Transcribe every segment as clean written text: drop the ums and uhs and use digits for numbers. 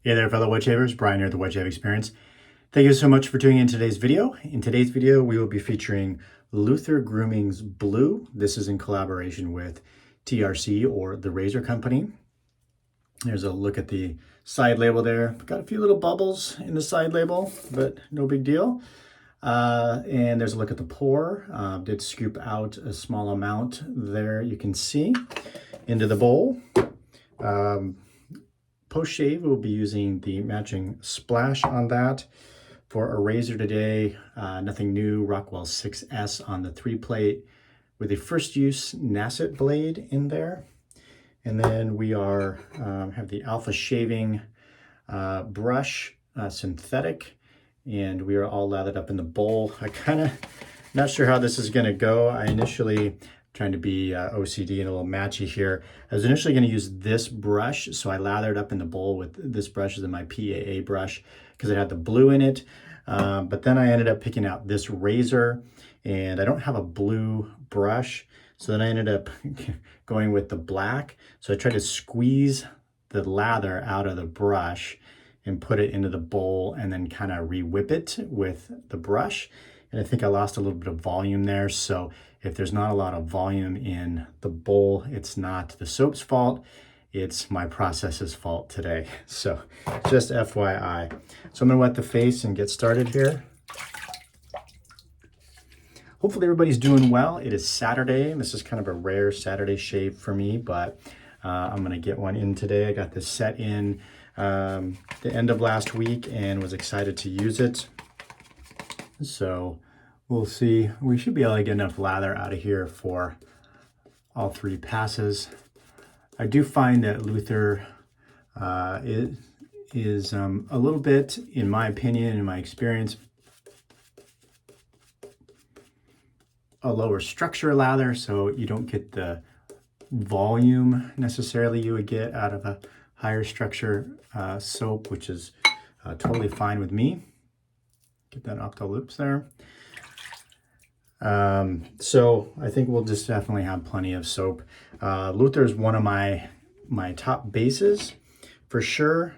Hey there, fellow wedge shavers. Brian here at the Wedge Shave Experience. Thank you so much for tuning in today's video. In today's video, we will be featuring Lothur Grooming's Blue. This is in collaboration with TRC, or the razor company. There's a look at the side label there. Got a few little bubbles in the side label, but no big deal. And there's a look at the pour. Did scoop out a small amount there, you can see, into the bowl. Post-shave, we'll be using the matching splash on that. For a razor today, nothing new, Rockwell 6S on the 3-plate with a first use Nasset blade in there. And then we have the Alpha shaving brush, synthetic, and we are all lathered up in the bowl. I kind of not sure how this is gonna go. I initially, trying to be OCD and a little matchy here. I was initially going to use this brush, so I lathered up in the bowl with this brush as my PAA brush because it had the blue in it. But then I ended up picking out this razor, and I don't have a blue brush, so then I ended up going with the black. So I tried to squeeze the lather out of the brush and put it into the bowl and then kind of re-whip it with the brush. And I think I lost a little bit of volume there. So if there's not a lot of volume in the bowl, it's not the soap's fault, it's my process's fault today. So just FYI. So I'm gonna wet the face and get started here. Hopefully everybody's doing well. It is Saturday, and this is kind of a rare Saturday shave for me, but I'm gonna get one in today. I got this set in the end of last week and was excited to use it. So we'll see. We should be able to get enough lather out of here for all 3 passes. I do find that Lothur is a little bit, in my opinion, in my experience, a lower structure lather, so you don't get the volume necessarily you would get out of a higher structure soap, which is totally fine with me. Get that off the lips there. So I think we'll just definitely have plenty of soap. Lothur is one of my top bases for sure.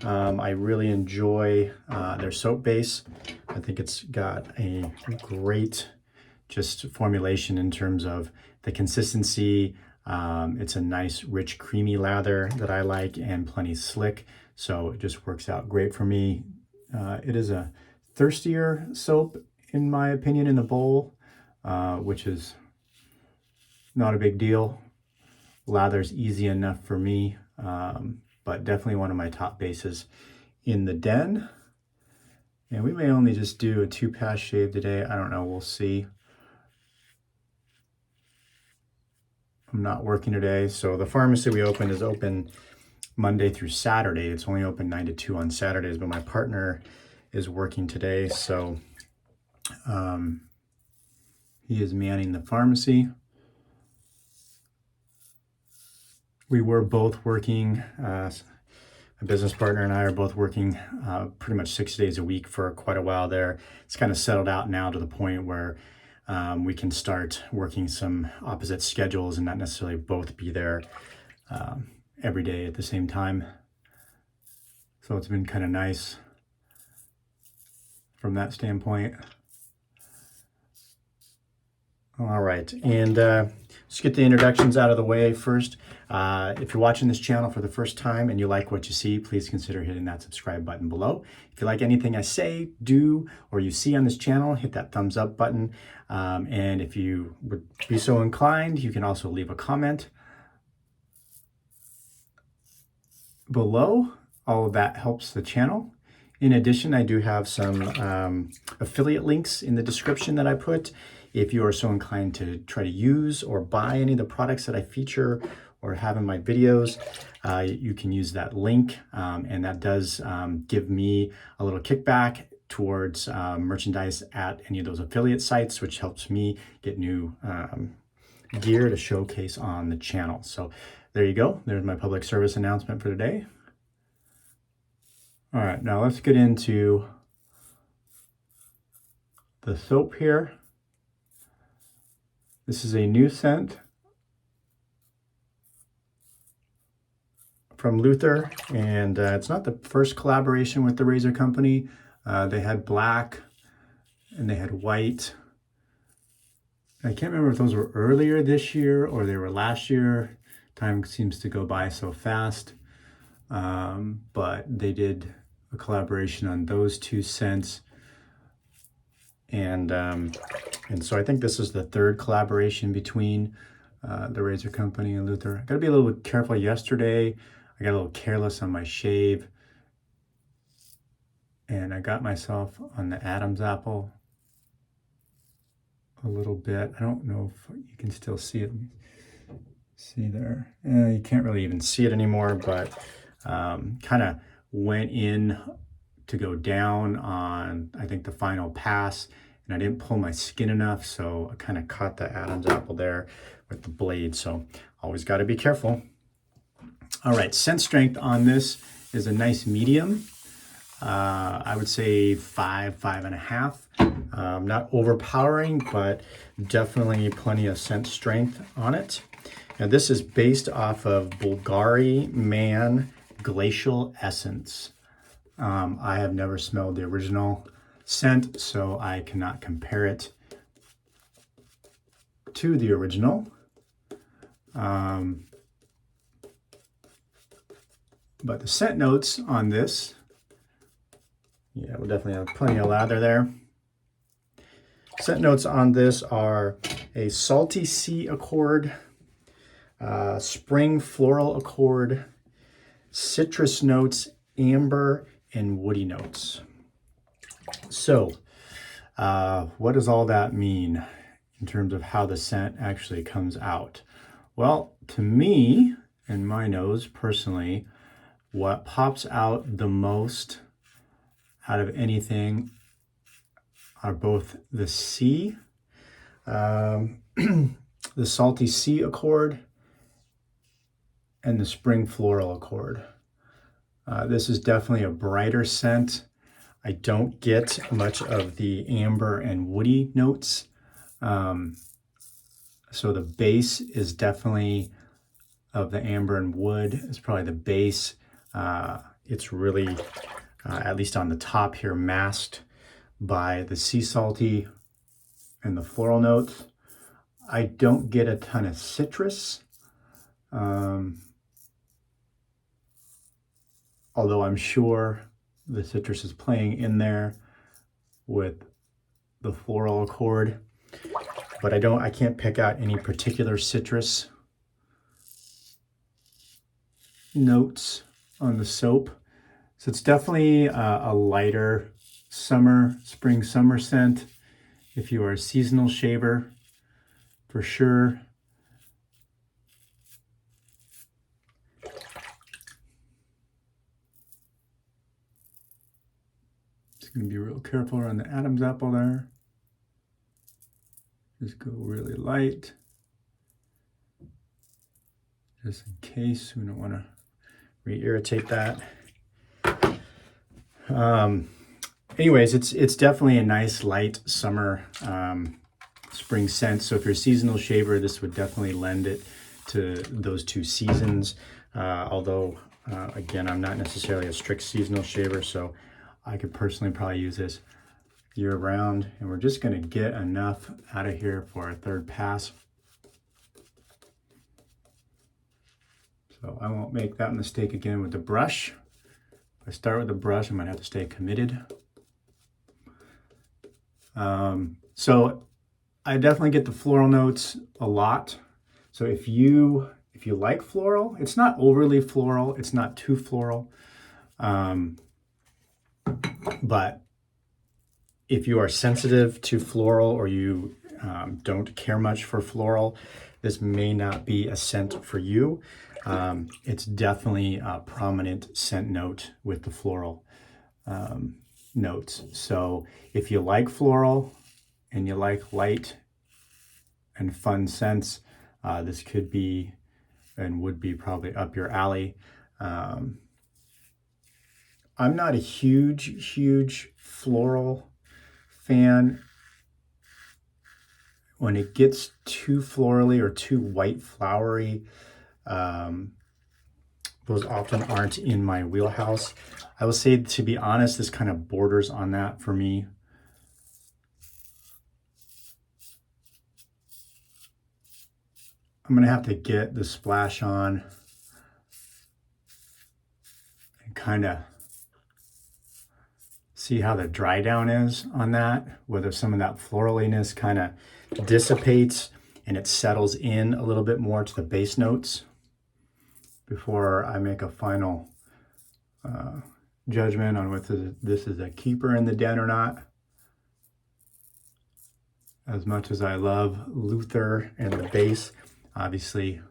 I really enjoy their soap base. I think it's got a great just formulation in terms of the consistency. It's a nice, rich, creamy lather that I like and plenty slick. So it just works out great for me. It is a thirstier soap, in my opinion, in the bowl, which is not a big deal. Lather's easy enough for me, but definitely one of my top bases in the den. And we may only just do a 2-pass shave today. I don't know, we'll see. I'm not working today. So the pharmacy we opened is open Monday through Saturday. It's only open 9 to 2 on Saturdays, but my partner is working today, so he is manning the pharmacy. We were both working, my business partner and I are both working pretty much 6 days a week for quite a while there. It's kind of settled out now to the point where we can start working some opposite schedules and not necessarily both be there every day at the same time. So it's been kind of nice from that standpoint. All right, and let's get the introductions out of the way first. If you're watching this channel for the first time and you like what you see, please consider hitting that subscribe button below. If you like anything I say, do, or you see on this channel, hit that thumbs up button. And if you would be so inclined, you can also leave a comment below. All of that helps the channel. In addition, I do have some affiliate links in the description that I put. If you are so inclined to try to use or buy any of the products that I feature or have in my videos, you can use that link, and that does give me a little kickback towards merchandise at any of those affiliate sites, which helps me get new gear to showcase on the channel. So there you go. There's my public service announcement for today. All right, now let's get into the soap here. This is a new scent from Lothur, and it's not the first collaboration with the razor company. They had black and they had white. I can't remember if those were earlier this year or they were last year. Time seems to go by so fast. But they did a collaboration on those two scents. And so I think this is the third collaboration between the razor company and Lothur. I gotta be a little bit careful. Yesterday, I got a little careless on my shave and I got myself on the Adam's apple a little bit. I don't know if you can still see it. See there? You can't really even see it anymore, but kind of went in to go down on, I think, the final pass, and I didn't pull my skin enough, so I kind of caught the Adam's apple there with the blade, so always got to be careful. All right, scent strength on this is a nice medium. I would say 5.5. Not overpowering, but definitely plenty of scent strength on it. Now this is based off of Bulgari Man Glacial Essence. I have never smelled the original scent, so I cannot compare it to the original. But the scent notes on this, yeah, we'll definitely have plenty of lather there. Scent notes on this are a salty sea accord, spring floral accord, citrus notes, amber, and woody notes. So, what does all that mean in terms of how the scent actually comes out? Well, to me and my nose personally, what pops out the most out of anything are both the sea, the salty sea accord, and the spring floral accord. This is definitely a brighter scent. I don't get much of the amber and woody notes. So the base is definitely of the amber and wood. It's probably the base. It's really, at least on the top here, masked by the sea salty and the floral notes. I don't get a ton of citrus. Although I'm sure the citrus is playing in there with the floral accord, but I can't pick out any particular citrus notes on the soap. So it's definitely a lighter spring summer scent if you are a seasonal shaver, for sure. Just gonna be real careful around the Adam's apple there. Just go really light, just in case we don't want to re-irritate that. Anyways, it's definitely a nice light summer spring scent. So if you're a seasonal shaver, this would definitely lend it to those two seasons. Although, again, I'm not necessarily a strict seasonal shaver, so I could personally probably use this year round. And we're just going to get enough out of here for our third pass. So I won't make that mistake again with the brush. If I start with the brush, I might have to stay committed. So I definitely get the floral notes a lot. So if you like floral, it's not overly floral, it's not too floral. But if you are sensitive to floral or you don't care much for floral, this may not be a scent for you. It's definitely a prominent scent note with the floral notes. So if you like floral and you like light and fun scents, this could be and would be probably up your alley. I'm not a huge floral fan. When it gets too florally or too white flowery, those often aren't in my wheelhouse. I will say, to be honest, this kind of borders on that for me. I'm gonna have to get the splash on and kind of see how the dry down is on that, whether some of that floraliness kind of dissipates and it settles in a little bit more to the bass notes before I make a final judgment on whether this is a keeper in the den or not. As much as I love Lothur and the bass, obviously,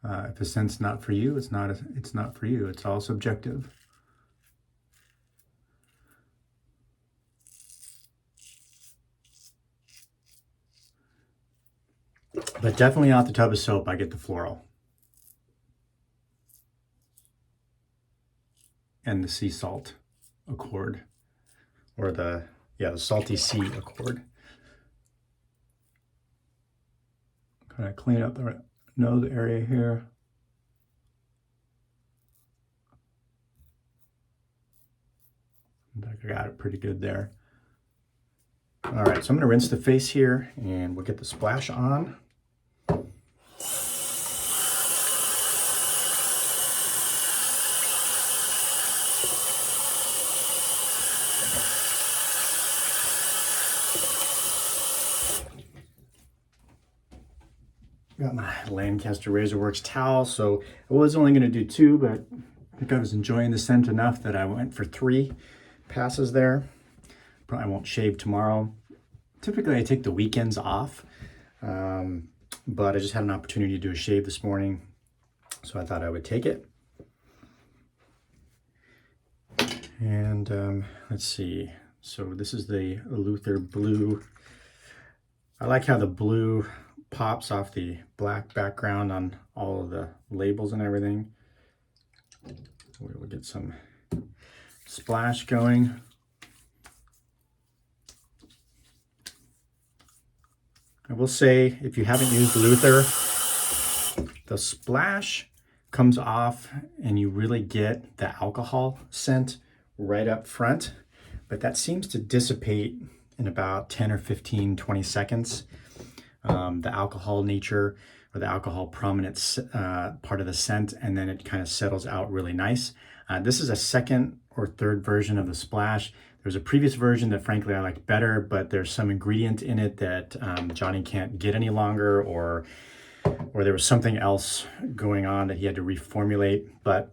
if a scent's not for you, it's not for you. It's all subjective. But definitely off the tub of soap, I get the floral and the sea salt accord, or the salty sea accord. Kind of clean up the nose area here. I got it pretty good there. All right, so I'm going to rinse the face here and we'll get the splash on. Got my Lancaster Razorworks towel, so I was only going to do 2, but I think I was enjoying the scent enough that I went for 3 passes there. Probably won't shave tomorrow. Typically I take the weekends off, but I just had an opportunity to do a shave this morning, so I thought I would take it. And let's see, so this is the Lothur blue. I like how the blue pops off the black background on all of the labels and everything. We'll get some splash going. I will say, if you haven't used Lothur, the splash comes off and you really get the alcohol scent right up front, but that seems to dissipate in about 10 or 15, 20 seconds. The alcohol nature or the alcohol prominent part of the scent, and then it kind of settles out really nice. This is a second or third version of the splash. There's a previous version that frankly I liked better, but there's some ingredient in it that Johnny can't get any longer, or there was something else going on that he had to reformulate. But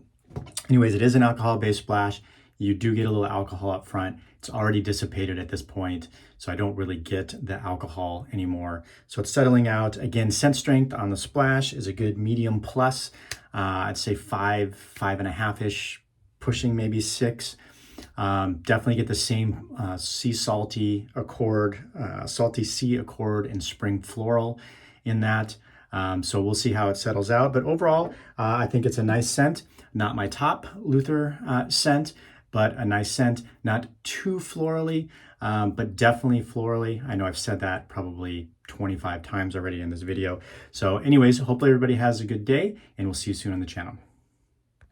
anyways, it is an alcohol-based splash. You do get a little alcohol up front. It's already dissipated at this point, so I don't really get the alcohol anymore. So it's settling out. Again, scent strength on the splash is a good medium plus. I'd say 5.5-ish, pushing maybe 6. Definitely get the same sea salty accord, salty sea accord and spring floral in that. So we'll see how it settles out. But overall, I think it's a nice scent. Not my top Lothur scent, but a nice scent. Not too florally, but definitely florally. I know I've said that probably 25 times already in this video. So anyways, hopefully everybody has a good day, and we'll see you soon on the channel.